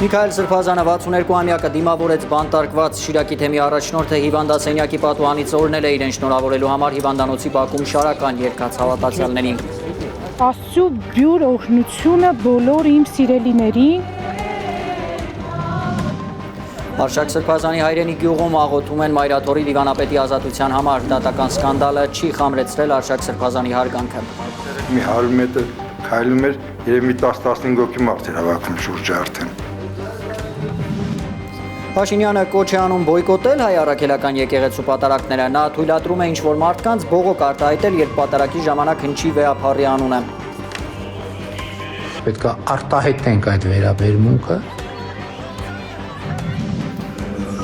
Միքայել Սրբազանը 62-ամյակը դիմավորեց բանտարկված Շիրակի թեմի առաջնորդը հիվանդասենյակի պատուհանից օրհնել է իրեն շնորհավորելու համար հիվանդանոցի բակում շարական երկած հավատացյալներին։ Աստծո բյուր օրհնությունը բոլոր իմ սիրելիներին։ Արշակ Սրբազանի հայրենի գյուղում աղոթում են Մայրաթորի դիվանապետի ազատության համար։ Դատական սկանդալը չի խամրեցրել Արշակ Սրբազանի հարգանքը։ Մի 100 մետր քայլում էր, երբ մի 10-15 հոգի մարդ էր հավաքում շուրջը արդեն։ Փաշինյանը կոչ է անում բոյկոտել հայ առաքելական եկեղեցու պատարակները։ Նա թույլատրում է ինչ-որ մարդկանց բողոք արտահայտել, երբ պատարակի ժամանակ հնչի վեհափառի անունը։ Պետք է արտահայտենք այդ վերաբերմունքը։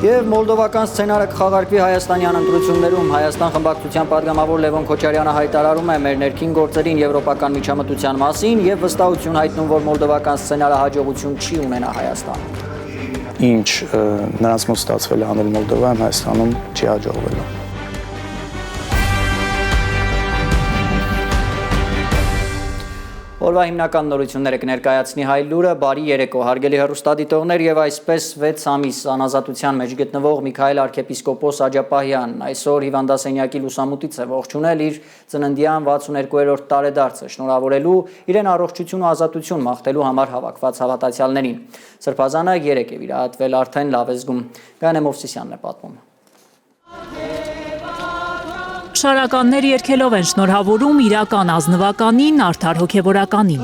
Եվ մոլդովական սցենարը կխաղարկվի հայաստանյան ընտրություններում։ Հայաստան խմբակցության պատգամավոր Լևոն Քոչարյանը հայտարարում է մեր ներքին գործերին եվրոպական միջամտության մասին եւ վստահություն հայտնում, որ մոլդովական սցենարը հաջողություն չի ունենա Հայաստանում։ Ինչ նրանց մոտ ստացվել է անել Մոլդովայում, Հայաստանում չի հաջողվելու։ Օրվա հիմնական նորությունները կներկայացնի Հայ լուրը, բարի երեկո, հարգելի հեռուստադիտողներ եւ այսպես 6 ամիս անազատության մեջ գտնվող Միքայել arczepiskopos Աջապահյան այսօր հիվանդասենյակի լուսամուտից է ողջունել իր ծննդյան 62-րդ տարեդարձը, շնորհավորելու իրեն առողջություն ու ազատություն մաղթելու համար հավաքված հավատացյալներին։ Սրբազանը 3 է վիրահատվել, արդեն լավ է զգում։ Գայանե Մովսիսյանն է պատմում։ Շարականներ երկելով են շնորհավորում իրական ազնվականին, արդար հոգևորականին։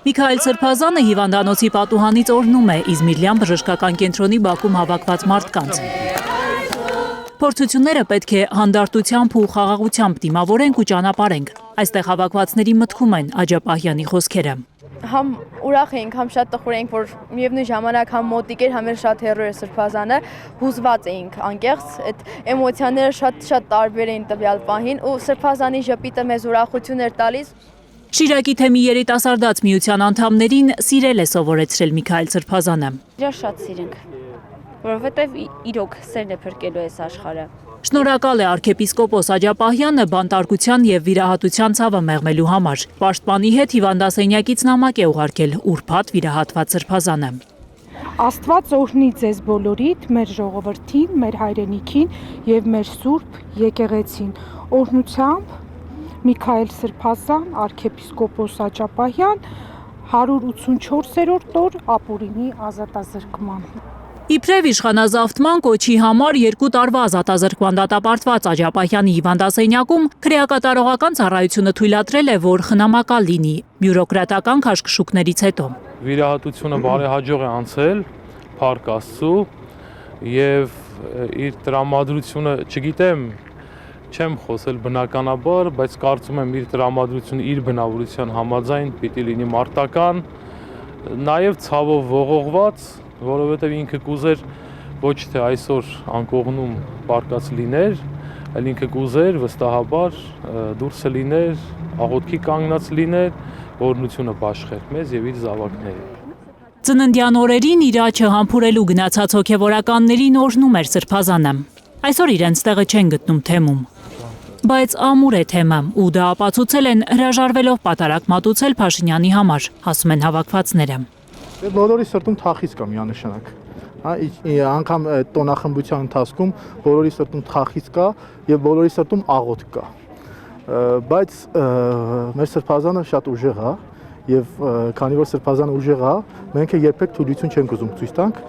Միքայել Սրբազանը հիվանդանոցի պատուհանից օրհնում է Իզմիրլյան բժշկական կենտրոնի բակում հավաքված մարդկանց։ Փորձությունները պետք է հանդարտությամբ ու խաղաղությամբ դիմավորենք ու ճանապարհենք։ Այստեղ հավաքվածների մտքում են Աջապահյանի խոսքերը։ Համ ուրախ էինք, համ շատ տխուր էինք, որ միևնույն ժամանակ համ մոտիկ էր, համ էլ շատ հեռու էր Սրբազանը, հուզված էինք անկեղծ, այդ էմոցիաները շատ տարբեր էին տվյալ պահին ու Սրբազանի ժպիտը մեզ ուրախություն էր տալիս։ Շիրակի թեմի երիտասարդաց միության անդամներին սիրել է սովորեցրել Միքայել Սրբազանը։ Իրար շատ սիրենք, որովհետև իրոք սերն է փրկելու այս աշխարհը։ Շնորհակալ է arczepiskopos Աջապահյանը բանտարկության եւ վիրահատության ցավը մեղմելու համար։ Պաշտպանի հետ հիվանդասենյակից նամակ է ուղարկել ուրբաթ վիրահատված Սրբազանը։ Աստված օրհնի ձեզ բոլորիդ, մեր ժողովրդին, մեր հայրենիքին եւ մեր սուրբ եկեղեցին։ Օրհնությամբ Միքայել Սրբազան, arczepiskopos Աջապահյան 184-րդ օր ապուրինի ազատազրկման։ Իբրև իշխանազավթման կոչի համար 2 տարվա ազատազրկման դատապարտված Աջապահյանի հիվանդասենյակում քրեակատարողական ծառայությունը թույլատրել է, որ խնամակալ լինի բյուրոկրատական քաշքշուկներից հետո։ Վիրահատությունը բարեհաջող է անցել, փառք Աստծո, եւ իր տրամադրությունը, չգիտեմ, չեմ խոսել բնականաբար, բայց կարծում եմ իր տրամադրությունը իր բնավորության համաձայն պիտի լինի մարտական, նաեւ ցավով ողողված, որովհետև ինքը կուզեր ոչ թե այսօր անկողնում պարկած լիներ, այլ ինքը կուզեր վստահաբար դուրսը լիներ, աղոթքի կանգնած լիներ, օրհնությունը բաշխեր մեզ եւ իր զավակներին։ Ծննդյան օրերին իր աչը համբուրելու գնացած հոգևորականներին օրհնում էր Սրբազանը։ Այսօր իրենց տեղը չեն գտնում թեմում։ Բայց ամուր է թեմը ու դա ապացուցել են հրաժարվելով պատարակ մատուցել Փաշինյանի համար, ասում են հավաքվածները։ Բոլորի սրտում թախիծ կա միանշանակ, անգամ տոնախմբության ընթացքում բոլորի սրտում թախիծ կա եւ բոլորի սրտում աղոթք կա, բայց մեր Սրբազանը շատ ուժեղ է եւ քանի որ Սրբազանը ուժեղ է, մենք երբեք թուլություն չենք ուզում ցույց տանք։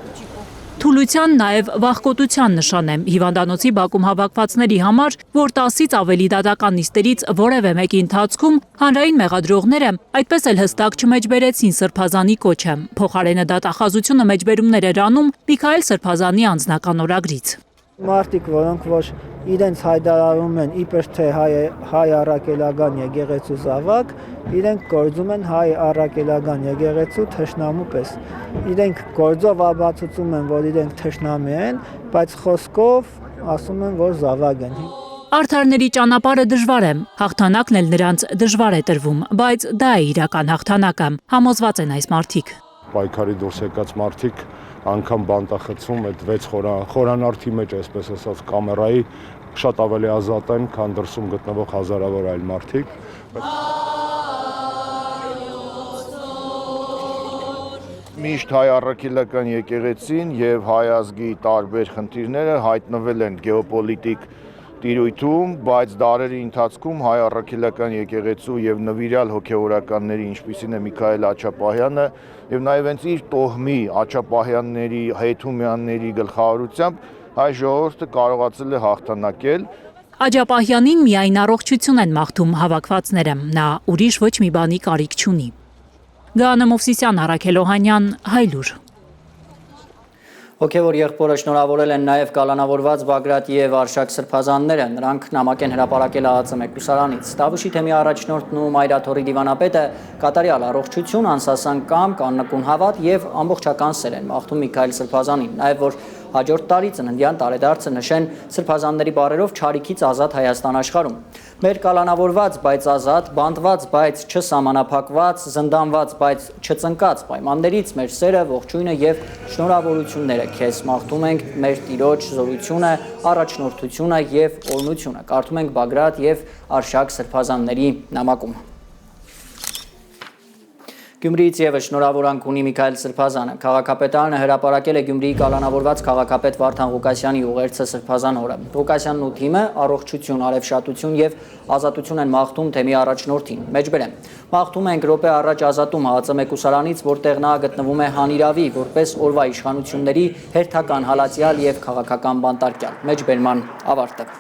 Թուլության նաև վախկոտության նշան է հիվանդանոցի բակում հավաքվածների համար, որ 10-ից ավելի դատական նիստերից որևէ մեկի ընթացքում հանրային մեղադրողները այդպես էլ հստակ չմեջբերեցին Սրբազանի կոչը։ Փոխարենը դատախազությունը մեջբերումներ էր անում Միքայել Սրբազանի անձնական օրագրից։ Մարդիկ, որոնք որ իրենց հայտարարում են իբր թե հայ առաքելական եկեղեցու զավակ, իրենք գործում են հայ առաքելական եկեղեցու թշնամու պես։ Իրենք գործով ապացուցում են, որ իրենք թշնամի են, բայց խոսքով ասում են, որ զավակ են։ Արդարների ճանապարհը դժվար է, հաղթանակն էլ նրանց դժվար է տրվում, բայց դա է իրական հաղթանակը, համոզված են այս մարդիկ։ Պայքարի դուրս եկած մարդիկ անգամ բանտախցում այդ 6 խորանարդի մեջ, այսպես ասած, կամերայի շատ ավելի ազատ են, քան դրսում գտնվող հազարավոր այլ մարդիկ։ Միշտ հայ առաքելական եկեղեցին եւ հայ ազգի տարբեր խնդիրները հայտնվել են գեոպոլիտիկ տիրույթում, բայց դարերի ընթացքում հայ առաքելական եկեղեցու եւ նվիրյալ հոգեվորականների, ինչպիսին է Միքայել Աչապահյանը, եւ նաեւ հենց իր տոհմի Աչապահյանների, Հայթումյանների գլխավորությամբ հայ ժողովուրդը կարողացել է հաղթանակել։ Աջապահյանին միայն առողջություն են մաղթում հավաքվածները, նա ուրիշ ոչ մի բանի կարիք չունի։ Գանա Մովսիսյան, Արաքել Օհանյան, Հայլուր։ Հոգևոր եղբորը շնորհավորել են նաև կալանավորված Բագրատ եւ Արշակ սրբազանները, նրանք նամակ են հրապարակել ԱԱԾ մեկուսարանից։ Տավուշի թեմի առաջնորդն ու Մայրաթորի դիվանապետը կատարյալ առողջություն, անսասան կամք, աննկուն հավատ եւ ամբողջական սեր են մաղթում Միքայել Սրբազանին, նաև որ հաջորդ տարի ծննդյան տարեդարձը նշեն սրբազանների բարերով չարիքից ազատ Հայաստան աշխարհում։ Մեր կալանավորված, բայց ազատ, բանտված, բայց չսահմանափակված, զնդանված, բայց չծնկած պայմաններից մեր սերը, ողջույնը եւ շնորհավորությունները քեզ մաղթում ենք, մեր Տիրոջ զորությունը, առաջնորդությունը եւ օրհնությունը։ Կարդում ենք Բագրատ եւ Արշակ սրբազանների նամակում։ Գյումրիից եւս շնորհավորանք ունի Միքայել Սրբազանը։ Քաղաքապետարանը հրապարակել է Գյումրիի կալանավորված քաղաքապետ Վարդան Ղուկասյանի ուղերձը Սրբազան օրը։ Ղուկասյանն ու թիմը առողջություն, արևշատություն եւ ազատություն են մաղթում թեմի առաջնորդին։ Մեջբերեմ։ Մաղթում ենք րոպե առաջ ազատում ԱԱԾ մեկուսարանից, որտեղ նա գտնվում է հանիրավի, որպես օրվա իշխանությունների հերթական հալածյալ եւ քաղաքական բանտարկյալ։ Մեջբերման ավարտը։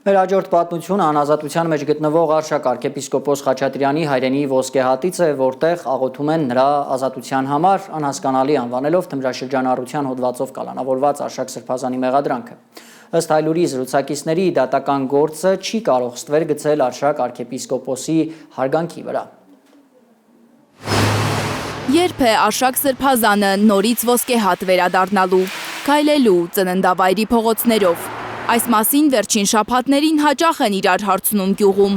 Մեր հաջորդ պատմությունը անազատության մեջ գտնվող Արշակ arczepiskopos Խաչատրյանի հայրենի ոսկե հատից է, որտեղ աղոթում են նրա ազատության համար անհասկանալի անվանելով թմրաշրջանառության հոդվածով կալանավորված Արշակ Սրբազանի մեղադրանքը։ Ըստ Հայլուրի զրուցակիցների դատական գործը չի կարող ստվեր գցել Արշակ arczepiskoposի հարգանքի վրա։ Երբ է Արշակ Սրբազանը նորից ոսկե հատ վերադառնալու, քայլելու ծննդավայրի փողոցներով։ Այս մասին վերջին շաբաթներին հաճախ են իրար հարցնում գյուղում։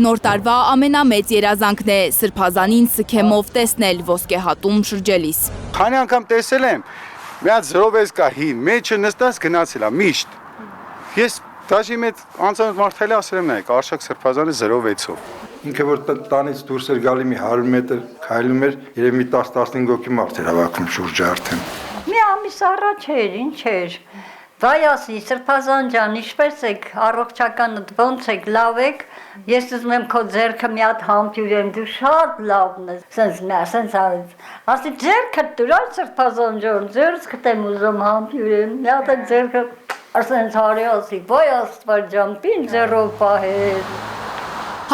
Նոր տարվա ամենամեծ երազանքն է Սրբազանին սքեմով տեսնել ոսկե հատում շրջելիս։ Քանի անգամ տեսել եմ, մի հատ զրովեզ կա հին, մեջը նստած գնացել է միշտ։ Ես դաժի մեծ անձանոց մարդայլի ասել եմ նայեք, Արշակ Սրբազանը 06-ով։ Ինքը որ տանից դուրս էր գալի մի 100 մետր քայլում էր, երևի 10-15 հոգի մարդ էր հավաքում շուրջը արդեն։ Մի ամիս առաջ էր, ինչ էր։ Վայասի Սրբազան ջան, ինչպես եք, առողջականդ ոնց եք, լավ եք, ես ուզում եմ քո ձեռքը մի հատ համբյուրեմ, դու շատ լավն ես, սենց արեց, ասի ձեռքդ դուր այ Սրբազան ջան, ձեռքդ եմ ուզում համբյուրեմ, մի հատ եք ձեռքը, ասենց արի ասի, վայ Աստված ջան, պին ձեռով պահեր։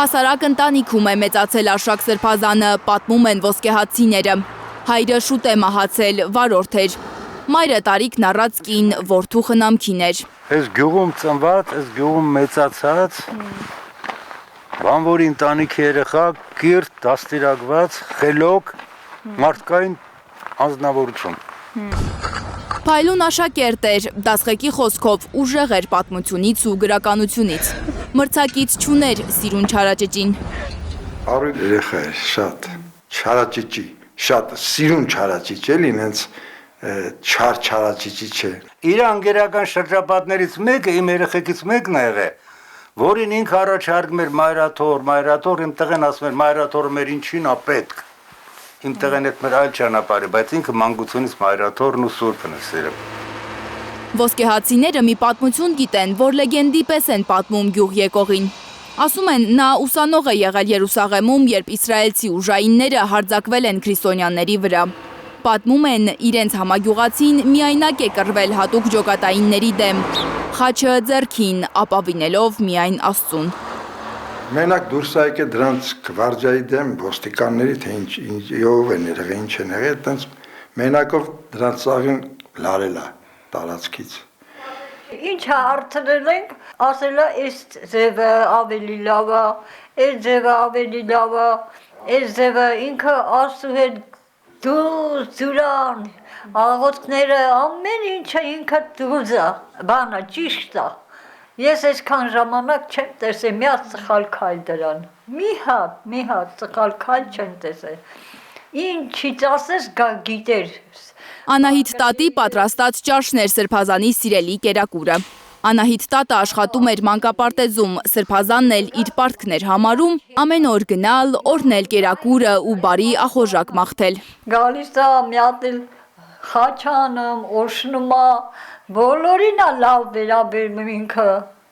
Հասարակ ընտանիքում է մեծացել Արշակ Սրբազանը, պատմում են ոսկեհատցիները։ Հայրը շուտ է մահացել, վարորդ էր։ Մայրը տարիքն առած կին, որդու խնամքին էր։ Ես գյուղում ծնված, ես գյուղում մեծացած, բանվորի ընտանիքի երեխա, կիրթ, դաստիարակված, խելոք, մարդկային անձնավորություն։ Փայլուն աշակերտ էր, դասղեկի խոսքով ուժեղ էր պատմությունից ու գրականությունից։ Մրցակից չուներ սիրուն չարաճճին։ Առույգ երեխա էր, շատ, չարաճճի, շատ սիրուն չարաճճ էլի, ինձ չարաճճի չէ։ Իր անգերական շրջապատներից մեկը, իմ երեխեքից մեկն է եղել, որին ինքը առաջարկում էր մայրաթոր, իմ տղեն ասում էր մայրաթորը մեր ինչին է պետք։ Իմ տղեն հետ մեր այլ ճանապարհ է, բայց ինքը մանկությունից մայրաթորն ու սուրբն է սիրում։ Ոսկեհատցիները մի պատմություն գիտեն, որ լեգենդի պես են պատմում գյուղ եկողին։ Ասում են, նա ուսանող է եղել Երուսաղեմում, երբ իսրայելցի ուժայինները հարձակվել են քրիստոնյաների վրա։ Պատմում են, իրենց համագյուղացին միայնակ է կռվել հատուկ ջոկատայինների դեմ, խաչը ձեռքին, ապավինելով միայն Աստծուն։ Մենակ դուրս է եկել դրանց գվարդիայի դեմ ոստիկանների, թե ով են եղել, ինչ են եղել, այտենց մենակով դրանց ծաղին լարել է տարածքից։ Ինչ հարցրել ենք, ասել է, այս ձևը ավելի լավ է, այս ձևը ավելի լավ է, այս ձևը ինքը Աստծու հետ դուրան, աղոթքները, ամեն ինչը ինքը դուզ է, բանը ճիշտ է։ Ես այսքան ժամանակ չեմ տեսել մի հատ սխալ քայլ դրան, մի հատ սխալ քայլ չեմ տեսել, ինչից ասես գիտեր։ Անահիտ տատի պատրաստած ճաշն էր Սրբազանի սիրելի կերակուրը։ Անահիտ տատը աշխատում էր մանկապարտեզում, Սրբազանն էլ իր պարտքն էր համարում ամեն օր գնալ, օրհնել կերակուրը ու բարի ախորժակ մաղթել։ Գալիս է մի հատ էլ խաչանում, օշնում է, բոլորին է լավ վերաբերում ինքը։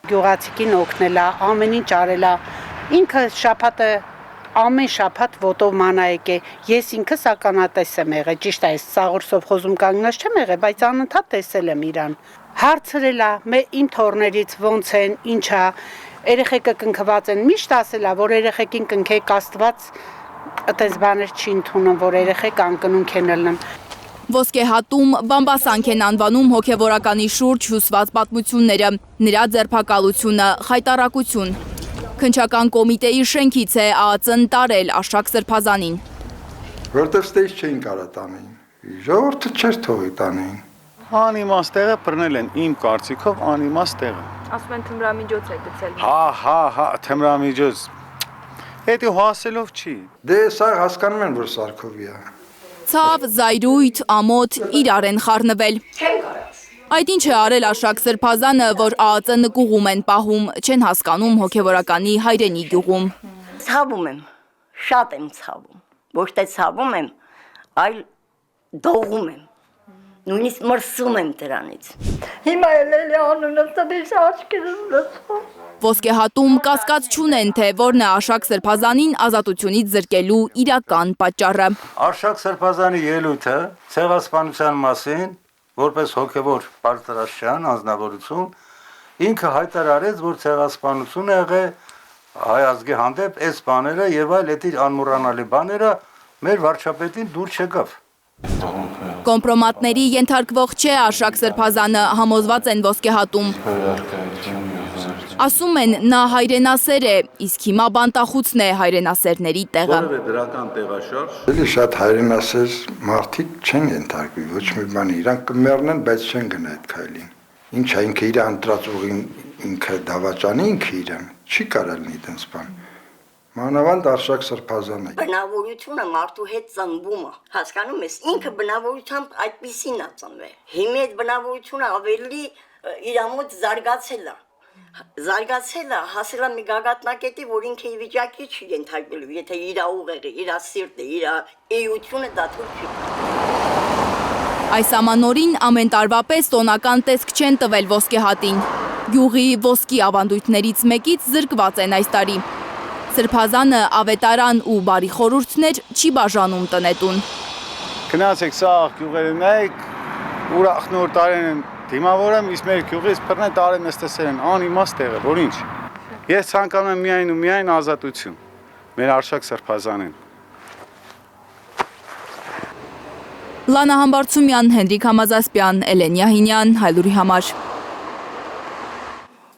Գյուղացիքին օգնել է, ամեն ինչ արել է։ Ինքը շաբաթը ամեն շաբաթ ոտով մանայեք է։ Ես ինքս ականատես եմ եղել, ճիշտ է, սաղոր սովխոզում կանգնած չեմ եղել, բայց անընդհատ տեսել եմ իրան։ Հարցրել է իմ թորներից ոնց են, ինչ է, երեխեքը կնքված են, միշտ ասել է, որ երեխեքին կնքեք Աստված, այդպես բաներ չի ընդունում, որ երեխեք անկնունք են ելնում։ Ոսկե հատում բամբասանք են անվանում հոգևորականի շուրջ հյուսված պատմությունները, նրա ձերբակալությունը, խայտառակություն։ Քննչական կոմիտեի շենքից է ԱԱԾ-ն տարել Արշակ Սրբազանին։ Որտեղ ստեյս չէին կարա տանեին, ժողովուրդը չէր թողի տանեին։ Անիմաստ տեղը բռնել են իմ կարծիքով անիմաստ տեղը։ Ասում են թմրամիջոց է գցել։ Հա, թմրամիջոց։ Հետո հասելով չի։ Դե սա հասկանում են, որ Սարքովի է։ Ցավ, զայրույթ, ամոթ իրար են խառնվել։ Այդ ինչ է արել Արշակ Սրբազանը, որ ԱԱԾ նկուղում են պահում, չեն հասկանում հոգևորականի հայրենի գյուղում։ Ցավում եմ, շատ եմ ցավում։ Ոչ թե ցավում եմ, այլ դողում եմ։ Նույնիսկ մրսում եմ դրանից։ Հիմա էլ անունը տվեց աչքերս լցվում։ Ոսկե հատում կասկած չունեն, թե որն է Արշակ Սրբազանին ազատությունից զրկելու իրական պատճառը։ Արշակ Սրբազանի ելույթը ցեղասպանության մասին, որպես հոգևոր բարձրաստիճան անձնավորություն, ինքը հայտարարեց, որ ցեղասպանություն է եղել հայ ազգի հանդեպ այս բաները եւ այլ այդ անմոռանալի բաները մեր վարչապետին դուր չեկավ։ Կոմպրոմատների ենթարկվող չէ Արշակ Սրբազանը, համոզված են ոսկե հատում։ Ասում են նա հայրենասեր է, իսկ հիմա բանտախուցն է հայրենասերների տեղը։ Որևէ դրական տեղաշարժ։ Էլի շատ հայրենասեր մարդիկ չեն ենթարկվի, ոչ մի բանի, իրանք կմեռնեն, բայց չեն գնա այդ քայլին։ Ինչ է ինքը իր ընտրած ուղին ինքը դավաճանի ինքը իրան, չի կարալ լինի այդպես բան։ Մանավանդ Արշակ Սրբազանը։ Բնավորությունը մարդու հետ ծնվում է, հասկանում ես, ինքը բնավորությամբ այդպեսին է ծնվել։ Հիմա այդ բնավորությունը ավելի իր մոտ զարգացել է։ Զարգացել է, հասել է մի գագաթնակետի, որ ինքը ի վիճակի չի ենթարկվելու, եթե իր ուղեղը, իր սիրտը, իր էությունը դատում չի։ Այս ամանորին ամեն տարվա պես տոնական տեսք չեն տվել ոսկե հատին։ Գյուղի ոսկի ավանդույթներից մեկից զրկված են այս տարի։ Սրբազանը ավետարան ու բարի խորհուրդներ չի բաժանում տնետուն։ Գնացեք սա գյուղերը նայեք, ուրախ նոր տարին են դիմավորեմ, իսկ մեր գյուղից բռնել տարին նստեցել են անիմաստ տեղը, որ ինչ։ Ես ցանկանում եմ միայն ու միայն ազատություն։ Մեր Արշակ Սրբազանին։ Լանա Համբարձումյան, Հենրիկ Համազասպյան, Էլեն Յահինյան, Հայլուրի համար։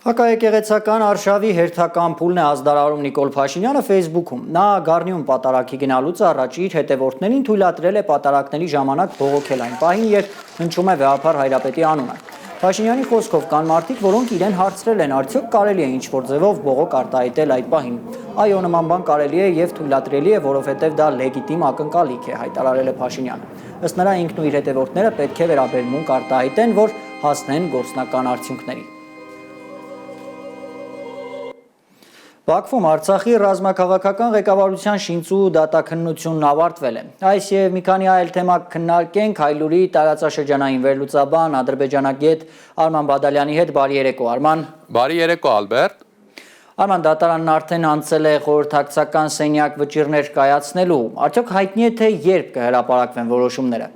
Հակաեկեղեցական արշավի հերթական փուլն է ազդարարում Նիկոլ Փաշինյանը Facebook-ում։ Նա Գառնիում պատարակի գնալուց առաջ իր հետևորդներին թույլատրել է պատարակների ժամանակ բողոքել այն պահին, երբ հնչում է վեհափառ Հայրապետի անունը։ Փաշինյանի խոսքով կան մարդիկ, որոնք իրեն հարցրել են, արդյոք կարելի է ինչ-որ ձևով բողոք արտահայտել այդ պահին։ Այո, նման բան կարելի է եւ թույլատրելի է, որովհետեւ դա լեգիտիմ ակնկալիք է, հայտարարել է Փաշինյանը։ Ըստ նրա ինքն ու իր հետևորդները պետք է վերաբերմունք արտահայտեն, որ հասնեն գործնական արդյունքների։ Բաքվում Արցախի ռազմաքաղաքական ղեկավարության շինծու դատաքննությունն ավարտվել է։ Այս եւ մի քանի այլ թեմա քննարկենք Հայլուրի տարածաշրջանային վերլուծաբան ադրբեջանագետ Արման Բադալյանի հետ։ Բարի երեկո, Արման։ Բարի երեկո, Ալբերտ։ Արման, դատարանն արդեն անցել է խորհրդակցական սենյակ վճիռներ կայացնելու։ Արդյոք հայտնի է թե երբ կհրապարակվեն որոշումները։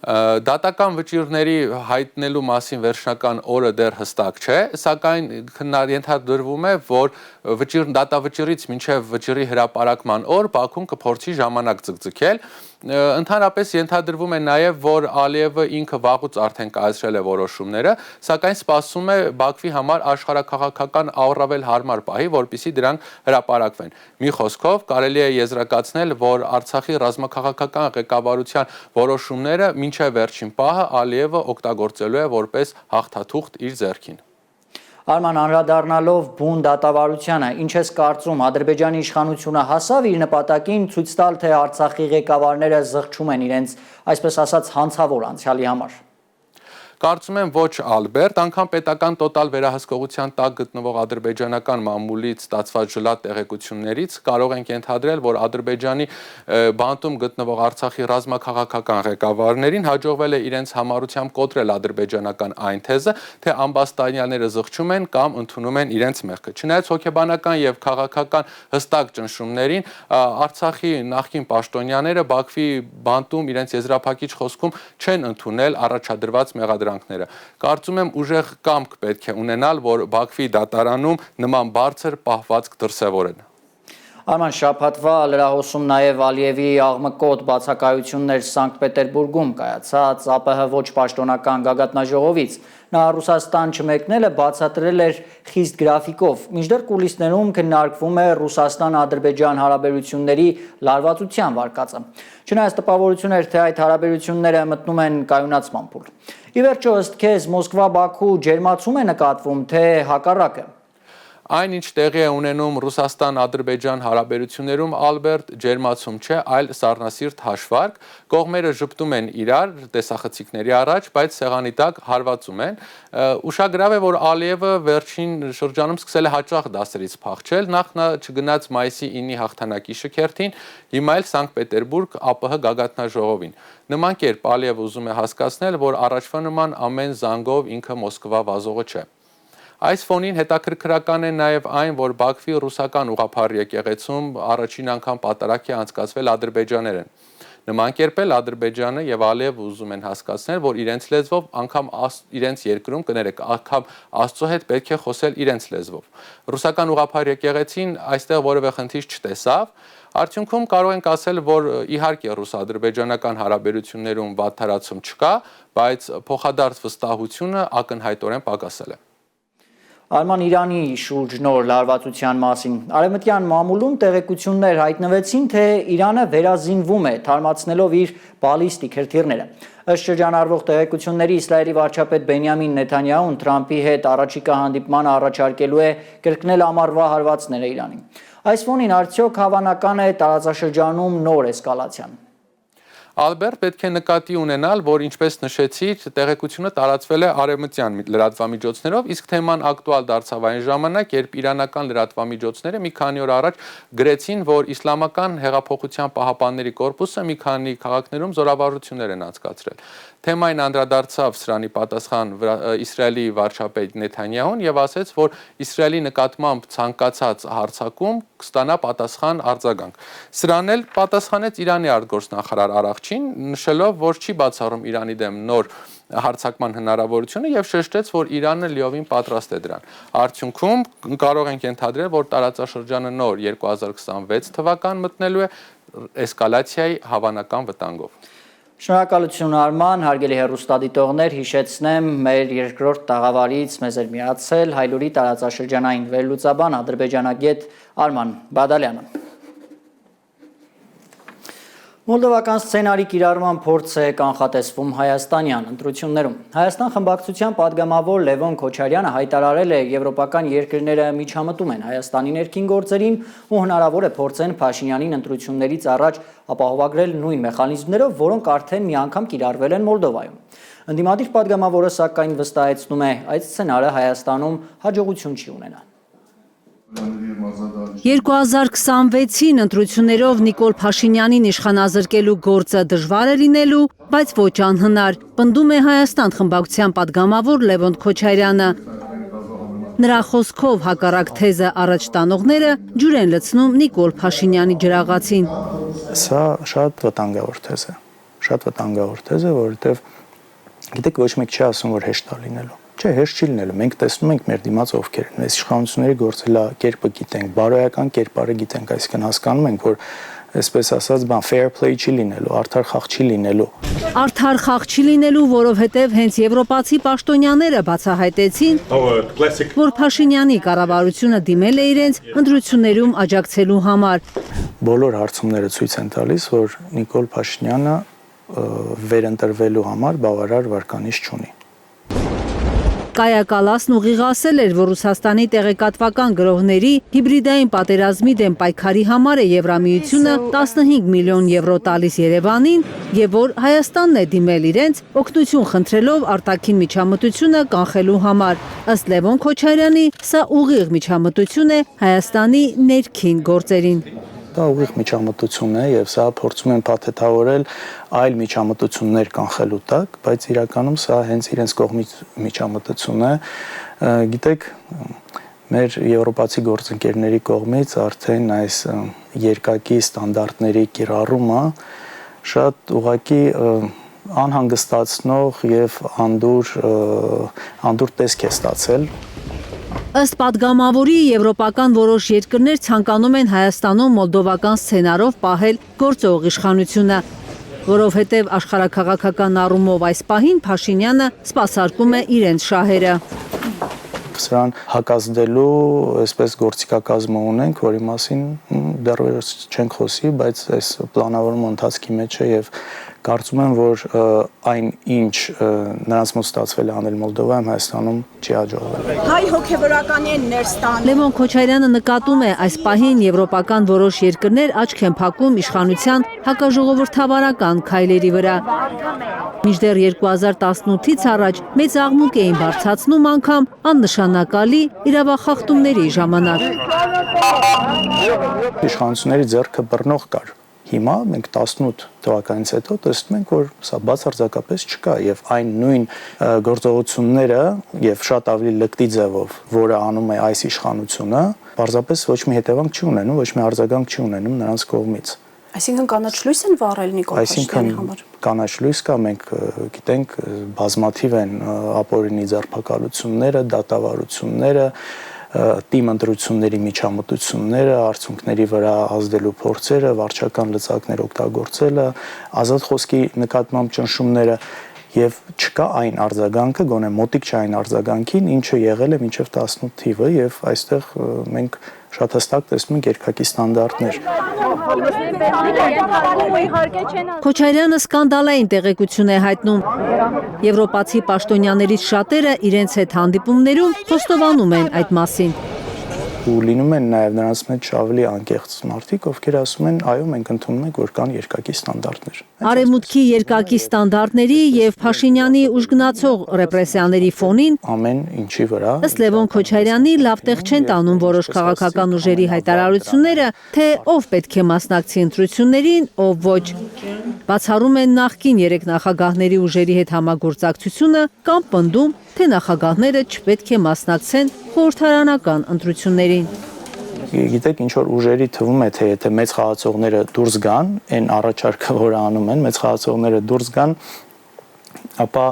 Դատական վճիռների հայտնելու մասին վերջնական օրը դեռ հստակ չէ, սակայն ենթադրվում է, որ դատավճիռից մինչև վճիռի հրապարակման օր Բաքուն կփորձի ժամանակ ձգձգել։ Ընդհանրապես ենթադրվում է նաև, որ Ալիևը ինքը վաղուց արդեն կայացրել է որոշումները, սակայն սպասում է Բաքվի համար աշխարհաքաղաքական առավել հարմար պահի, որպեսզի դրանք հրապարակվեն։ Մի խոսքով կարելի է եզրակացնել, որ Արցախի ռազմաքաղաքական ղեկավարության որոշումները մինչև վերջին պահը Ալիևը օգտագործելու է որպես հաղթաթուղթ իր ձեռքին։ Արման, անդրադառնալով բուն դատավարությանը, ինչ ես կարծում, Ադրբեջանի իշխանությունը հասավ իր նպատակին ցույց տալ, թե Արցախի ղեկավարները զղջում են իրենց, այսպես ասած, հանցավոր անցյալի համար։ Կարծում եմ ոչ Ալբերտ, անգամ պետական տոտալ վերահսկողության տակ գտնվող ադրբեջանական մամուլից ստացված ժլատ տեղեկություններից կարող ենք ենթադրել, որ Ադրբեջանի բանտում գտնվող Արցախի ռազմաքաղաքական ղեկավարներին հաջողվել է իրենց համառությամբ կոտրել ադրբեջանական այն թեզը, թե ամբաստանյաները զղջում են կամ ընդունում են իրենց մեղքը։ Չնայած հոգեբանական եւ քաղաքական հստակ ճնշումներին Արցախի նախկին պաշտոնյաները Բաքվի բանտում իրենց եզրափակիչ խոսքում չեն ընդունել առաջադրված մեղադրանքները։ Կարծում եմ ուժեղ կամք պետք է ունենալ, որ Բաքվի դատարանում նման բարձր պահվածք դրսևորեն։ Արման, շաբաթվա լրահոսում նաև Ալիևի աղմկոտ բացակայություններ Սանկտ Պետերբուրգում կայացած ԱՊՀ ոչ պաշտոնական գագաթնաժողովից։ Նա Ռուսաստան չմեկնելը բացատրել էր խիստ գրաֆիկով։ Մինչդեռ կուլիսներում քննարկվում է Ռուսաստան-Ադրբեջան հարաբերությունների լարվածության վարկածը։ Չնայած տպավորություն էր, թե այդ հարաբերությունները մտնում են կայունացման փուլ։ Ի վերջո, ըստ քեզ, Մոսկվա-Բաքու ջերմացում է նկատվում, թե հակառակը։ Այն, ինչ տեղի է ունենում Ռուսաստան-Ադրբեջան հարաբերություններում, Ալբերտ, ջերմացում չէ, այլ սառնասիրտ հաշվարկ, կողմերը ժպտում են իրար տեսախցիկների առաջ, բայց սեղանի տակ հարվածում են։ Ուշագրավ է, որ Ալիևը վերջին շրջանում սկսել է հաճախ դասերից փախչել, նախ նա չգնաց մայիսի 9-ի հաղթանակի շքերթին, հիմա էլ Սանկտ Պետերբուրգ ԱՊՀ գագաթնաժողովին։ Նման կերպ Ալիևը ուզում է հասկացնել, որ առաջվա նման ամեն զանգով ինքը Մոսկվա վազողը չէ։ Այս ֆոնին հետաքրքրական է նաև այն, որ Բաքվի ռուսական ուղղափառ եկեղեցում առաջին անգամ պատարակ է անցկացվել ադրբեջաներեն։ Նման կերպ էլ Ադրբեջանը եւ Ալիևը ուզում են հասկացնել, որ իրենց լեզվով անգամ իրենց երկրում կներեք, անգամ Աստծո հետ պետք է խոսել իրենց լեզվով։ Ռուսական ուղղափառ եկեղեցին այստեղ որևէ խնդիր չտեսավ։ Արդյունքում կարող ենք ասել, որ իհարկե ռուս-ադրբեջանական հարաբերություններում վատթարացում չկա, բայց փոխադարձ վստահությունը ակնհայտորեն պակասել է։ Արման, Իրանի շուրջ նոր լարվածության մասին։ Արևմտյան մամուլում տեղեկություններ հայտնվեցին, թե Իրանը վերազինվում է, թարմացնելով իր բալիստիկ հրթիռները։ Ըստ շրջանառվող տեղեկությունների, Իսրայելի վարչապետ Բենյամին Նեթանյահուն Թրամփի հետ առաջիկա հանդիպմանը առաջարկելու է կրկնել ամառվա հարվածները Իրանին։ Այս ֆոնին արդյոք հավանական է տարածաշրջանում նոր էսկալացիան։ Ալբերտ, պետք է նկատի ունենալ, որ ինչպես նշեցի, տեղեկությունը տարածվել է արևմտյան լրատվամիջոցներով, իսկ թեման ակտուալ դարձավ այն ժամանակ, երբ իրանական լրատվամիջոցները մի քանի օր առաջ գրեցին, որ Իսլամական հեղափոխության պահապանների կորպուսը մի քանի քաղաքներում զորավարժություններ են անցկացրել։ Թեմային անդրադարձավ սրանի պատասխան Իսրայելի վարչապետ Նեթանյահուն եւ ասաց, որ Իսրայելի նկատմամբ ցանկացած հարձակում կստանա պատասխան արձագանք։ Սրան էլ պատասխանեց Իրանի արտգործնախարար Արաղչին, նշելով, որ չի բացառում Իրանի դեմ նոր հարձակման հնարավորությունը եւ շեշտեց, որ Իրանը լիովին պատրաստ է դրան։ Արդյունքում կարող ենք ենթադրել, որ տարածաշրջանը նոր 2026 թվական մտնելու է էսկալացիայի հավանական վտանգով։ Շնորհակալություն Արման, հարգելի հեռուստադիտողներ, հիշեցնեմ մեր երկրորդ տաղավարից մեզ էր միացել Հայլուրի տարածաշրջանային վերլուծաբան ադրբեջանագետ Արման Բադալյանը։ Մոլդովական սցենարի կիրառման փորձ է կանխատեսվում հայաստանյան ընտրություններում։ Հայաստան խմբակցության падգամավոր Լևոն Քոչարյանը հայտարարել է, եվրոպական երկրները միջամտում են Հայաստանի ներքին գործերին ու հնարավոր է փորձեն Փաշինյանին ընտրություններից առաջ ապահովագրել նույն մեխանիզմներով, որոնք արդեն մի անգամ կիրառվել են Մոլդովայում։ Ընդդիմադիր падգամավորը սակայն վստահեցնում է, այդ սցենարը Հայաստանում հաջողություն չի ունենա։ 2026-ին ընտրություններով Նիկոլ Փաշինյանին իշխանազրկելու գործը դժվար է լինելու, բայց ոչ անհնար, պնդում է Հայաստան խմբակցության падգամավոր Լևոն Քոչարյանը։ Նրա խոսքով հակառակ թեզը առաջ տանողները ջուր են լցնում Նիկոլ Փաշինյանի ջրաղացին։ Սա շատ վտանգավոր թեզ է, որովհետև գիտեք, ոչ մեկ չի ասում, որ հեշտ է լինելու։ Չէ, հեշտ չի լինելու։ Մենք տեսնում ենք մեր դիմաց ովքեր են։ Այս իշխանությունների գործելակերպը գիտենք, բարոյական կերպարը գիտենք, այսինքն հասկանում ենք, որ այսպես ասած, fair play չի լինելու, արդար խաղ չի լինելու։ Արդար խաղ չի լինելու, որովհետև հենց եվրոպացի պաշտոնյաները բացահայտեցին, որ Փաշինյանի կառավարությունը դիմել է իրենց ընտրություններում աջակցելու համար։ Բոլոր հարցումները ցույց են տալիս, որ Նիկոլ Փաշինյանը վերընտրվելու համար բավարար վարկանիշ չունի։ Կայա Կալասն ուղիղ ասել էր, որ Ռուսաստանի տեղեկատվական գրողների հիբրիդային պատերազմի դեմ պայքարի համար է Եվրամիությունը 15 միլիոն եվրո տալիս Երևանին եւ որ Հայաստանն է դիմել իրենց օգնություն խնդրելով արտաքին միջամտությունը կանխելու համար։ Ըստ Լևոն Քոչարյանի, սա ուղիղ միջամտություն է Հայաստանի ներքին գործերին։ Դա ուղիղ միջամտություն է եւ սա փորձում են փաթեթավորել այլ միջամտություններ կանխելու տակ, բայց իրականում սա հենց իրենց կողմից միջամտություն է։ Գիտեք, մեր եվրոպացի գործընկերների կողմից արդեն այս երկակի ստանդարտների կիրառումը շատ ուղղակի անհանգստացնող եւ անդուր տեսք է ստացել։ Ըստ падգամավորի եվրոպական որոշ երկրներ ցանկանում են Հայաստանում մոլդովական սցենարով պահել գործող իշխանությունը, որովհետև աշխարհաքաղաքական առումով այս պահին Փաշինյանը սպասարկում է իրենց շահերը։ Սրան հակազդելու այսպես գործիքակազմը ունենք, որի մասին դեռևս չենք խոսի, բայց այս պլանավորման ընթացքի մեջ է եւ կարծում եմ, որ այն ինչ նրանց մոտ ստացվել է անել Մոլդովայում, Հայաստանում չի հաջողվել։ Հայ հոգևորականի են ներստան։ Լևոն Քոչարյանը նկատում է այս պահին եվրոպական որոշ երկրներ աչք են փակում իշխանության հակաժողովրդավարական քայլերի վրա։ Մինչդեռ 2018-ից առաջ մեծ աղմուկ էին բարձրացնում անգամ աննշանակալի իրավախախտումների ժամանակ։ Իշխանությունների ձեռքը բռնող կար։ Հիմա մենք 18 թվականից հետո տեսնում ենք, որ սա բացարձակապես չկա եւ այն նույն գործողությունները եւ շատ ավելի լկտի ձևով, որը անում է այս իշխանությունը, պարզապես ոչ մի հետևանք չի ունենում, ոչ մի արձագանք չի ունենում նրանց կողմից։ Այսինքն կանաչ լույս են վառել Նիկոլ Փաշինյանի համար։ Կանաչ լույս կա, մենք գիտենք, բազմաթիվ են ապօրինի ձերբակալությունները, դատավարությունները, թիմ ընտրությունների միջամտությունները, արդյունքների վրա ազդելու փորձերը, վարչական լծակներ օգտագործելը, ազատ խոսքի նկատմամբ ճնշումները եւ չկա այն արձագանքը, գոնե մոտիկ չէ այն արձագանքին, ինչը եղել է մինչեւ 18 թիվը եւ այստեղ մենք շատ հստակ տեսնում ենք երկակի ստանդարտներ։ Քոչարյանը սկանդալային տեղեկություն է հայտնում։ Եվրոպացի պաշտոնյաներից շատերը իրենց հետ հանդիպումներում խոստովանում են այդ մասին։ Ու լինում են նաև նրանց մեջ ավելի անկեղծ մարդիկ, ովքեր ասում են, այո, մենք ընդունում ենք, որ կան երկակի ստանդարտներ։ Արևմուտքի երկակի ստանդարտների եւ Փաշինյանի ուժգնացող ռեպրեսիաների ֆոնին ամեն ինչի վրա ըստ Լևոն Քոչարյանի լավ տեղ չեն տանում որոշ քաղաքական ուժերի հայտարարությունները, թե ով պետք է մասնակցի ընտրություններին, ով ոչ։ Բացառում են նախկին 3 նախագահների ուժերի հետ համագործակցությունը կամ պնդում, թե նախագահները չպետք է մասնակցեն խորհրդարանական ընտրություններին։ Գիտեք, ինչ որ ուժերի թվում է, թե եթե մեծ խաղացողները դուրս գան, այն առաջարկը, որը անում են, մեծ խաղացողները դուրս գան, ապա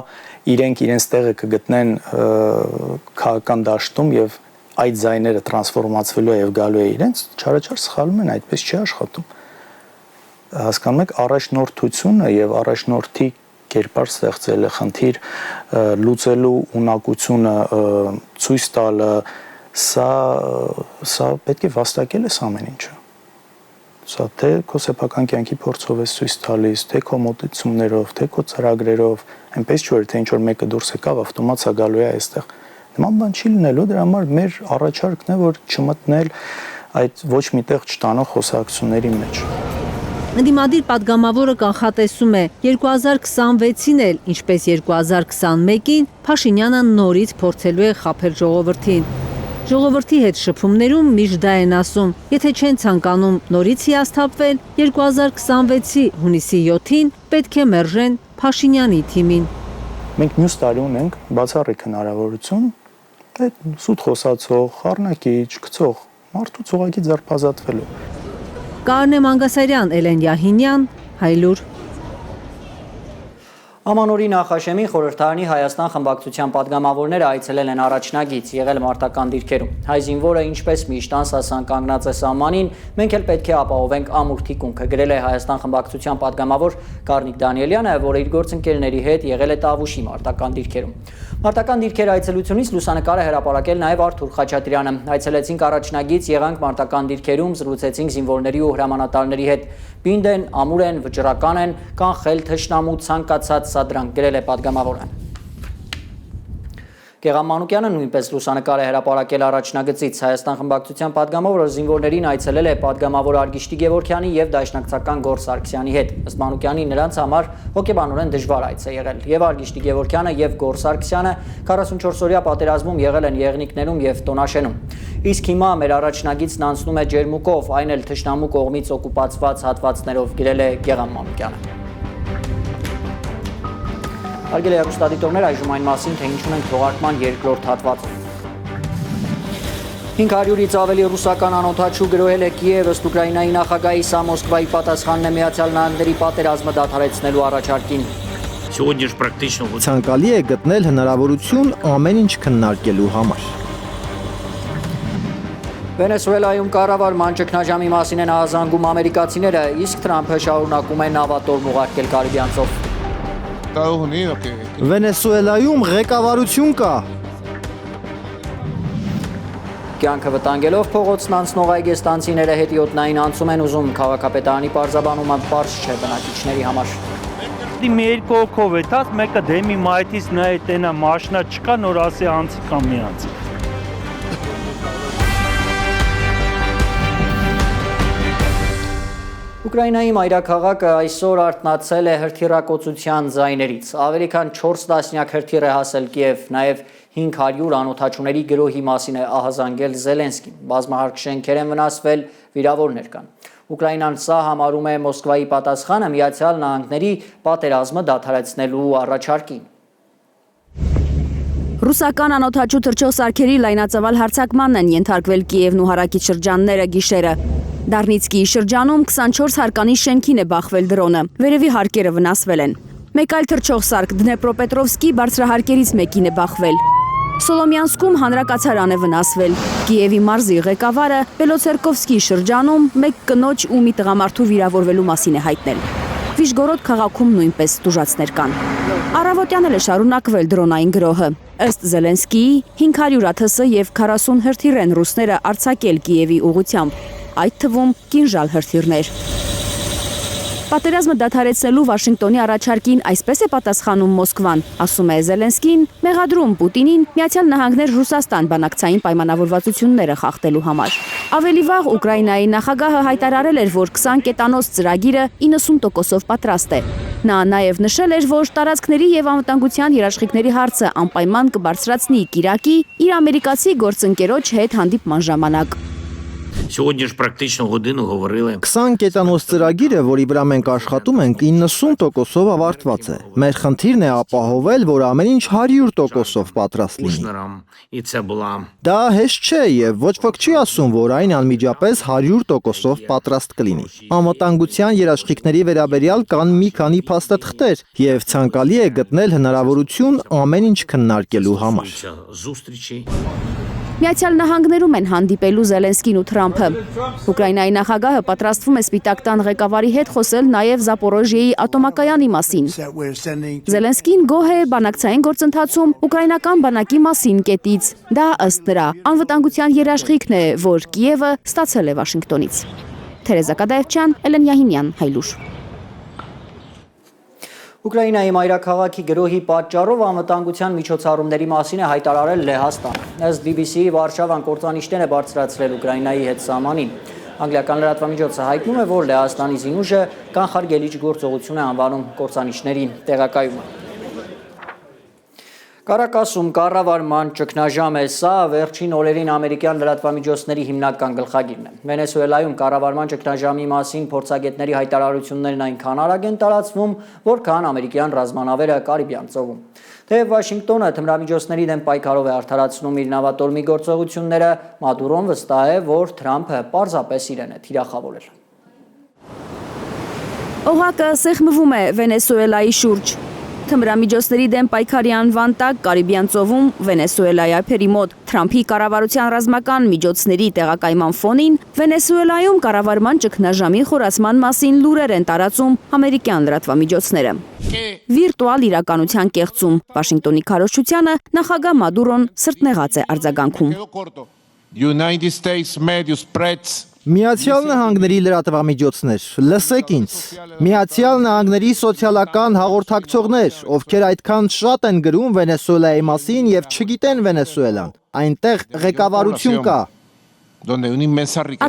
իրենց տեղը կգտնեն քաղաքական դաշտում եւ այդ ձայները տրանսֆորմացվելու եւ գալու է իրենց, չարաչար սխալում են, այդպես չի աշխատում։ Հասկանում եք, առաջնորդությունը եւ առաջնորդի կերպար ստեղծելը, խնդիր լուծելու ունակությունը ցույց տալը, սա պետք է վաստակել ես ամեն ինչը։ Սա թե քո սեփական կյանքի փորձով ես ցույց տալիս, թե քո մոտեցումներով, թե քո ծրագրերով, այնպես չէ թե ինչ որ մեկը դուրս եկավ ավտոմատ սա գալու է այստեղ։ Նման բան չի լինելու, դրա համար մեր առաջարկն է, որ չմտնել այդ ոչ միտեղ չտանող խոսակցությունների մեջ։ Ընդդիմադիր падգամավորը կանխատեսում է 2026-ին էլ, ինչպես 2021-ին, Փաշինյանը նորից փորձելու է խաբել ժողովրդին։ Ժողովրդի հետ շփումներում միշտ դա են ասում, եթե չեն ցանկանում նորից հիասթափվել, 2026-ի հունիսի 7-ին պետք է մերժեն Փաշինյանի թիմին։ Մենք մյուս տարի ունենք բացառիկ հնարավորություն այդ սուտ խոսացող, խառնակիչ, գցող մարդուց ուղղակի ձերբազատվելու։ Կարնե Մանգասարյան, Էլեն Յահինյան, Հայլուր։ Ամանորի նախաշեմին խորհրդարանի Հայաստան խմբակցության падգամավորները այցելել են առաջնագից, եղել մարտական դիրքերում։ Հայ զինվորը ինչպես միշտ անսասան կանգնած է սահմանին, մենք էլ պետք է ապահովենք ամուր թիկունքը, գրել է Հայաստան խմբակցության падգամավոր Կարնիկ Դանիելյանը, որը իր գործընկերների հետ եղել է Տավուշի մարտական դիրքերում։ Մարտական դիրքեր այցելությունից լուսանկար է հրապարակել նաև Արթուր Խաչատրյանը։ Այցելեցինք առաջնագից, եղանք մարտական դիրքերում, զրուցեցինք զինվորների ու հրամանատարների հետ։ Պինդ են, ամուր են, վճռական են, կանխել թշնամու ցանկացած սադրանք, գրել է падգամավորը։ Գեղամ Մանուկյանը նույնպես լուսանկար է հրապարակել առաջնագծից։ Հայաստան խմբակցության падգամավորը զինվորներին այցելել է падգամավոր Արգիշտի Գևորգյանի եւ դաշնակցական Գոռ Սարգսյանի հետ։ Ըստ Մանուկյանի նրանց համար հոգեբանորեն դժվար այց է եղել։ Եվ Արգիշտի Գևորգյանը եւ Գոռ Սարգսյանը 44-օրյա պատերազմում եղել են Եղնիկներում եւ Տոնաշենում։ Իսկ հիմա մեր առաջնագիծն անցնում է Ջերմուկով, այն էլ թշնամու կողմից օկուպացված հատվածներով, գրել է Գեղամ Մանուկյանը։ Հարգելի հեռուստադիտողներ, այժմ այն մասին, թե ինչ ունենք թողարկման երկրորդ հատվածում։ 500-ից ավելի ռուսական անօթաչու գրոհել է Կիև, ըստ Ուկրաինայի նախագահի, սա Մոսկվայի պատասխանն է Միացյալ Նահանգների պատերազմը դադարեցնելու առաջարկին։ Ցանկալի է գտնել հնարավորություն ամեն ինչ քննարկելու համար։ Վենեսուելայում կառավարման ճգնաժամի մասին են ահազանգում ամերիկացիները, իսկ Թրամփը շարունակում է նավատորմ ուղարկել Կարիբյան ծով։ Վենեսուելայում ղեկավարություն կա։ Կյանքը վտանգելով փողոցն անցնող այգեստանցիները հետիոտնային անցում են ուզում, քաղաքապետարանի պարզաբանումը պարզ չէ բնակիչների համար։ Մի երկու հոգով է տաս, մեկը դեմի մայթից նա է տենա մաշնա չկա, նոր ասի անցի կամ մի անցի։ Ուկրաինայի մայրաքաղաքը այսօր արթնացել է հրթիռակոծության ձայներից։ Ավելի քան 4 տասնյակ հրթիռ է հասել Կիև, նաև 500 անօթաչուների գրոհի մասին է ահազանգել Զելենսկին։ Բազմահարկ շենքեր են վնասվել, վիրավորներ կան։ Ուկրաինան սա համարում է Մոսկվայի պատասխանը Միացյալ Նահանգների պատերազմը դադարեցնելու առաջարկին։ Ռուսական անօթաչու թռչող սարքերի լայնածավալ հարձակմանն են ենթարկվել Կիևն ու հարակից շրջանները գիշերը։ Դարնիցկիի շրջանում 24 հարկանիշ շենքին է բախվել դրոնը, վերևի հարկերը վնասվել են։ Մեկ այլ թռչող սարք Դնեպրոպետրովսկի բարձրահարկերից մեկին է բախվել։ Սոլոմյանսկում հանրակացարան է վնասվել։ Կիևի մարզի ղեկավարը Բելոցերկովսկի շրջանում մեկ կնոջ ու մի տղամարդու վիրավորվելու մասին է հայտնել։ Վիշգորոդ քաղաքում նույնպես տուժածներ կան։ Առավոտյան էլ է շարունակվել դրոնային գրոհը։ Ըստ Զելենսկիի 500 ԱԹՍ եւ 40 հրթիռ են ռուսները արձակել Կիևի ուղղությամբ, այդ թվում կինժալ հրթիռներ։ Պատերազմը դադարեցնելու Վաշինգտոնի առաջարկին այսպես է պատասխանում Մոսկվան, ասում է Զելենսկին, մեղադրում Պուտինին Միացյալ Նահանգներ Ռուսաստան բանակցային պայմանավորվածությունները խախտելու համար։ Ավելի վաղ Ուկրաինայի նախագահը հայտարարել էր, որ 20 կետանոց ծրագիրը 90%-ով պատրաստ է։ Նա նաև նշել էր, որ տարածքների եւ անվտանգության երաշխիքների հարցը անպայման կբարձրացնի Կիրակի իր ամերիկացի գործընկերոջ հետ հանդիպման ժամանակ։ 20 կետանոց ծրագիրը, որի վրա մենք աշխատում ենք, 90%-ով ավարտված է։ Մեր խնդիրն է ապահովել, որ ամեն ինչ 100%-ով պատրաստ լինի։ Դա հեշտ չէ եւ ոչ ոք չի ասում, որ այն անմիջապես 100%-ով պատրաստ կլինի։ Անվտանգության երաշխիքների վերաբերյալ կան մի քանի փաստաթղթեր եւ ցանկալի է գտնել հնարավորություն ամեն ինչ քննարկելու համար։ Միացյալ Նահանգներում են հանդիպելու Զելենսկին ու Թրամփը։ Ուկրաինայի նախագահը պատրաստվում է Սպիտակ տան ղեկավարի հետ խոսել նաև Զապորոժիեի ատոմակայանի մասին։ Զելենսկին գոհ է բանակցային գործընթացում ուկրաինական բանակի մասին կետից։ Դա ըստ նրա անվտանգության երաշխիքն է, որ Կիևը ստացել է Վաշինգտոնից։ Թերեզա Կադաևչյան, Էլեն Յահինյան, Հայլուր։ Ուկրաինայի մայրաքաղաքի գրոհի պատճառով անվտանգության միջոցառումների մասին է հայտարարել Լեհաստանը։ Ըստ BBC-ի Վարշավան կործանիչներ է բարձրացրել Ուկրաինայի հետ սահմանին։ Անգլիական լրատվամիջոցը հայտնում է, որ Լեհաստանի զինուժը կանխարգելիչ գործողություն է անվանում կործանիչների տեղակայումը։ Կարակասում կառավարման ճգնաժամ է, սա վերջին օրերին ամերիկյան լրատվամիջոցների հիմնական գլխագիրն է։ Վենեսուելայում կառավարման ճգնաժամի մասին փորձագետների հայտարարություններն այնքան արագ են տարածվում, որքան ամերիկյան ռազմանավերը Կարիբյան ծովում։ Թեև Վաշինգտոնը թմրամիջոցների դեմ պայքարով է արդարացնում իր նավատորմի գործողությունները, Մադուրոն վստահ է, որ Թրամփը պարզապես իրեն է թիրախավորել։ Օղակը սեղմվում է Վենեսուելայի շուրջ։ Թմրամիջոցների դեմ պայքարի անվան տակ Կարիբյան ծովում Վենեսուելայի ափերի մոտ Թրամփի կառավարության ռազմական միջոցների տեղակայման ֆոնին Վենեսուելայում կառավարման ճգնաժամի խորացման մասին լուրեր են տարածում ամերիկյան լրատվամիջոցները։ Վիրտուալ իրականության կեղծում Վաշինգտոնի քարոզչությանը նախագահ Մադուրոն սրտնեղած է արձագանքում։ Միացյալ Նահանգների լրատվամիջոցներ, լսեք ինձ։ Միացյալ Նահանգների սոցիալական հաղորդակցողներ, ովքեր այդքան շատ են գրում Վենեսուելայի մասին եւ չգիտեն Վենեսուելան։ Այնտեղ ղեկավարություն կա։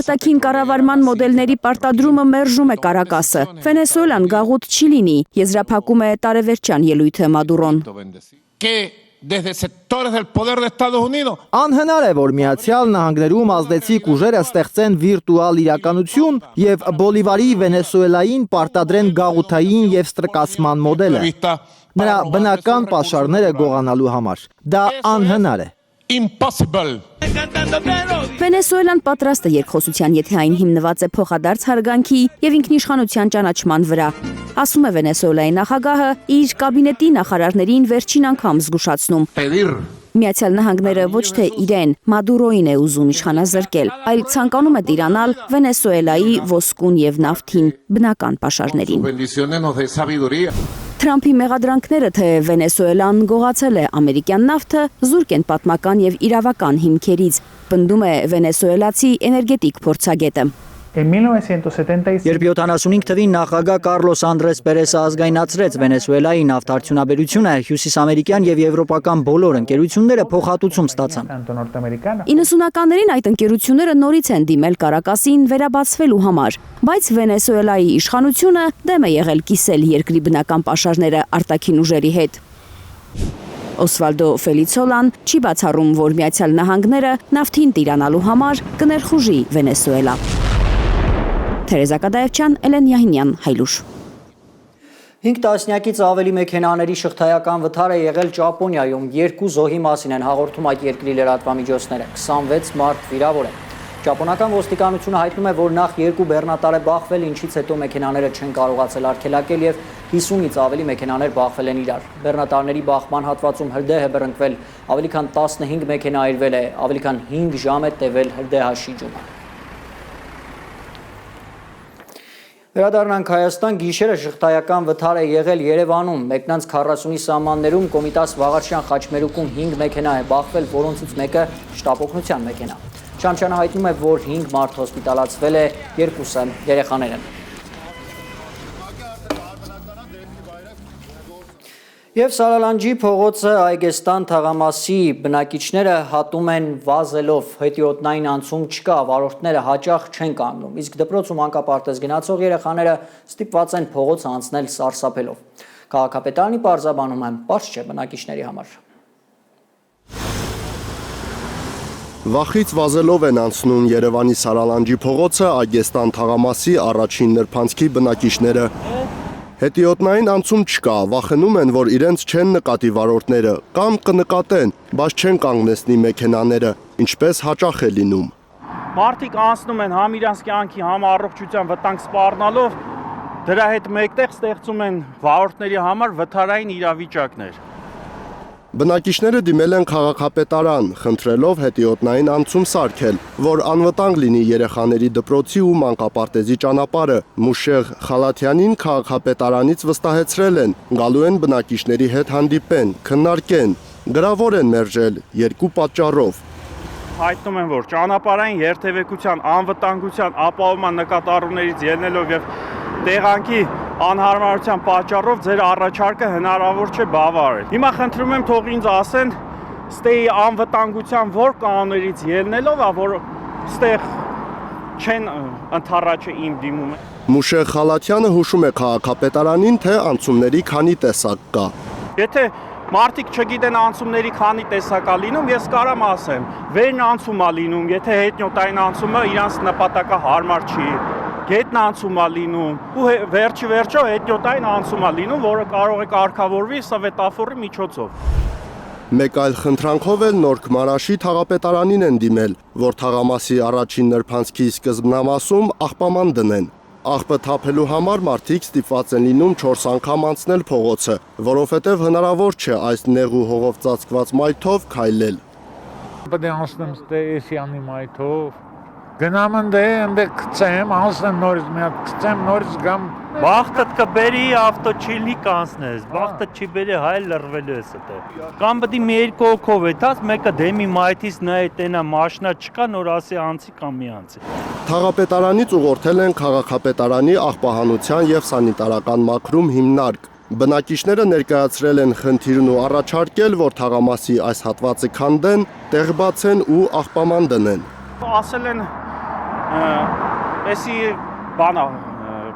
Արտաքին կառավարման մոդելների պարտադրումը մերժում է Կարակասը։ Վենեսուելան գաղութ չի լինի, եզրափակում է տարեվերջյան ելույթը Մադուրոն։ Անհնար է, որ Միացյալ Նահանգներում ազդեցիկ ուժերը ստեղծեն վիրտուալ իրականություն եւ Բոլիվարի Վենեսուելային պարտադրեն գաղութային եւ ստրկացման մոդելը։ Նրա բնական պաշարները գողանալու համար։ Դա անհնար է։ Վենեսուելան պատրաստ է երկխոսության, եթե այն հիմնված է փոխադարձ հարգանքի եւ ինքնիշխանության ճանաչման վրա, ասում է Վենեսուելայի նախագահը իր կաբինետի նախարարներին վերջին անգամ զգուշացնում։ Միացյալ Նահանգները ոչ թե իրեն Մադուրոին է ուզում իշխանազրկել, այլ ցանկանում է տիրանալ Վենեսուելայի ոսկուն եւ նավթին բնական պաշարներին։ Թրամփի մեղադրանքները, թե Վենեսուելան գողացել է ամերիկյան նավթը, զուրկ են պատմական եւ իրավական հիմքերից, պնդում է վենեսուելացի էներգետիկ փորձագետը։ Երբ 75 թվին նախագահ Կարլոս Անդրես Պերեսը ազգայնացրեց Վենեսուելայի նավթարդյունաբերությունը, հյուսիսամերիկյան եւ եվրոպական բոլոր ընկերությունները փոխհատուցում ստացան։ 90-ականներին այդ ընկերությունները նորից են դիմել Կարակասին վերաբացվելու համար, բայց Վենեսուելայի իշխանությունը դեմ է եղել կիսել երկրի բնական պաշարները արտաքին ուժերի հետ։ Օսվալդո Ֆելիցոլան չի բացառում, որ Միացյալ Նահանգները նավթին տիրանալու համար կներխուժի Վենեսուելա։ Թերեզա Կադաևչյան, Էլեն Յահինյան, Հայլուշ։ 5 տասնյակից ավելի մեքենաների շղթայական վթար է եղել Ճապոնիայում, 2 զոհի մասին են հաղորդում այդ երկրի լրատվամիջոցները, 26 մարդ վիրավոր են։ Ճապոնական ոստիկանությունը հայտնում է, որ նախ 2 բեռնատար է բախվել, ինչից հետո մեքենաները չեն կարողացել արգելակել եւ 50-ից ավելի մեքենաներ բախվել են իրար։ Բեռնատարների բախման հատվածում հրդեհ է բռնկվել, ավելի քան 15 մեքենա այրվել է, ավելի քան 5 ժամ է տևել հրդեհաշիջումը։ Վերադառնանք Հայաստան, գիշերը շղթայական վթար է եղել Երևանում, մեկնանց 40-ի սահմաններում Կոմիտաս Վաղարշյան խաչմերուկում 5 մեքենա է բախվել, որոնցից մեկը շտապօգնության մեքենա։ Շամչյանը հայտնում է, որ 5 մարդ հոսպիտալացվել է, 2-ը երեխաներ են։ Եվ Սարալանջի փողոցը Այգեստան թաղամասի բնակիչները հատում են վազելով, հետիոտնային անցում չկա, վարորդները հաճախ չեն կանգնում, իսկ դպրոցում անկապարտեզ գնացող երեխաները ստիպված են փողոցը անցնել սարսափելով։ Քաղաքապետարանի պարզաբանում են, պարզ չէ բնակիչների համար։ Վախից վազելով են անցնում Երևանի Սարալանջի փողոցը Այգեստան թաղամասի առաջին նրբանցքի բնակիչները։ Հետիոտնային անցում չկա, վախենում են, որ իրենց չեն նկատի վարորդները, կամ կնկատեն, բայց չեն կանգնեցնի մեքենաները, ինչպես հաճախ է լինում։ Մարդիկ անցնում են համ իրանց կյանքի, համ առողջության վտանգ սպառնալով, դրա հետ մեկտեղ ստեղծում են վարորդների համար վթարային իրավիճակներ։ Բնակիչները դիմել են քաղաքապետարան, խնդրելով հետիոտնային անցում սարքել, որ անվտանգ լինի երեխաների դպրոցի ու մանկապարտեզի ճանապարհը։ Մուշեղ Խալաթյանին քաղաքապետարանից վստահեցրել են, գալու են բնակիչների հետ հանդիպեն, քննարկեն, գրավոր են մերժել 2 պատճառով։ Հայտնում են, որ ճանապարհային երթևեկության, անվտանգության, ապահովման նկատառումներից ելնելով եւ տեղանքի անհարմարության պատճառով ձեր առաջարկը հնարավոր չէ բավարարել։ Հիմա խնդրում եմ թող ինձ ասեն, ստեի անվտանգության որ կանոններից ելնելով, որ ստեղ չեն ընդառաջը իմ դիմումը։ Մուշեղ Խալաթյանը հուշում է քաղաքապետարանին, թե անցումների քանի տեսակ կա։ Եթե մարդիկ չգիտեն անցումների քանի տեսակ է լինում, ես կարամ ասեմ, վերն անցում է լինում, եթե հետնյոտային անցումը իրանց նպատակը հարմար չի։ Գետն անցում է լինում ու վերջի վերջո հետնյոտային անցում է լինում, որը կարող է կարգավորվի սվետաֆորի միջոցով։ Մեկ այլ խնդրանքով էլ Նոր Քմարաշի թաղապետարանին են դիմել, որ թաղամասի առաջին նրբանցքի սկզբնամասում աղբաման դնեն։ Աղբը թափելու համար մարդիկ ստիպված են լինում 4 անգամ անցնել փողոցը, որովհետև հնարավոր չէ այս նեղ ու հողով ծածկված մայթով քայլել։ Պետք է անցնեմ ստե էսյանի մայթով, Գնամ ընդ գցեմ, անցնեմ նորից մի հատ գցեմ, նորից գամ Բախտդ կբերի ավտո չիլնի կանցնես, բախտդ չի բերի հայ լրվելու ես այդտեղ։ Կամ պետք է մի երկու հոգով եթաս, մեկը դեմի մայթից նայ տենա մաշնա չկա, նոր ասի անցի կամ մի անցի։ Թաղապետարանից ուղղորդել են քաղաքապետարանի աղբահանության եւ սանիտարական մաքրում հիմնարկ։ Բնակիչները ներկայացրել են խնդիրն ու առաջարկել, որ թաղամասի այս հատվածը քանդեն, տեղ բացեն ու աղբաման դնեն։ Ասել են, էսի բանա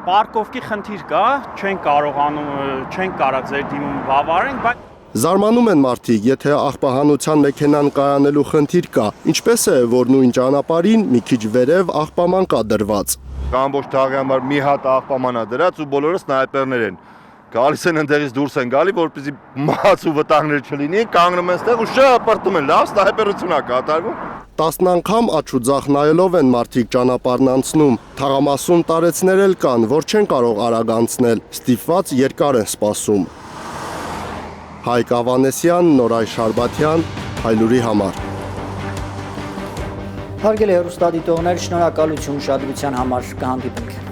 Պարկովքի խնդիր կա, չեն կարող ձեր դիմում բավարենք, բայց Զարմանում են մարդիկ, եթե աղբահանության մեքենան կայանելու խնդիր կա, ինչպես է, որ նույն ճանապարհին մի քիչ վերև աղբաման կա դրված։ Ամբողջ թաղի համար մի հատ աղբամանա դրած ու բոլորը սնայպերներ են։ Գալիս են ընդերից դուրս են գալի, որպեսզի մահաց ու վտանգներ չլինի, կանգնում են ստեղ ու շապրտում են, լավ սնայպերություն է կատարվում։ 10 անգամ աչու ձախ նայելով են մարդիկ ճանապարհն անցնում։ Թաղամասում տարեցներ էլ կան, որ չեն կարող արագ անցնել, ստիպված երկար են սպասում։ Հայկ Ավանեսյան, Նորայ Շարբաթյան, Հայլուրի համար։ Հարգելի հեռուստադիտողներ, շնորհակալություն ուշադրության համար, կհանդիպենք։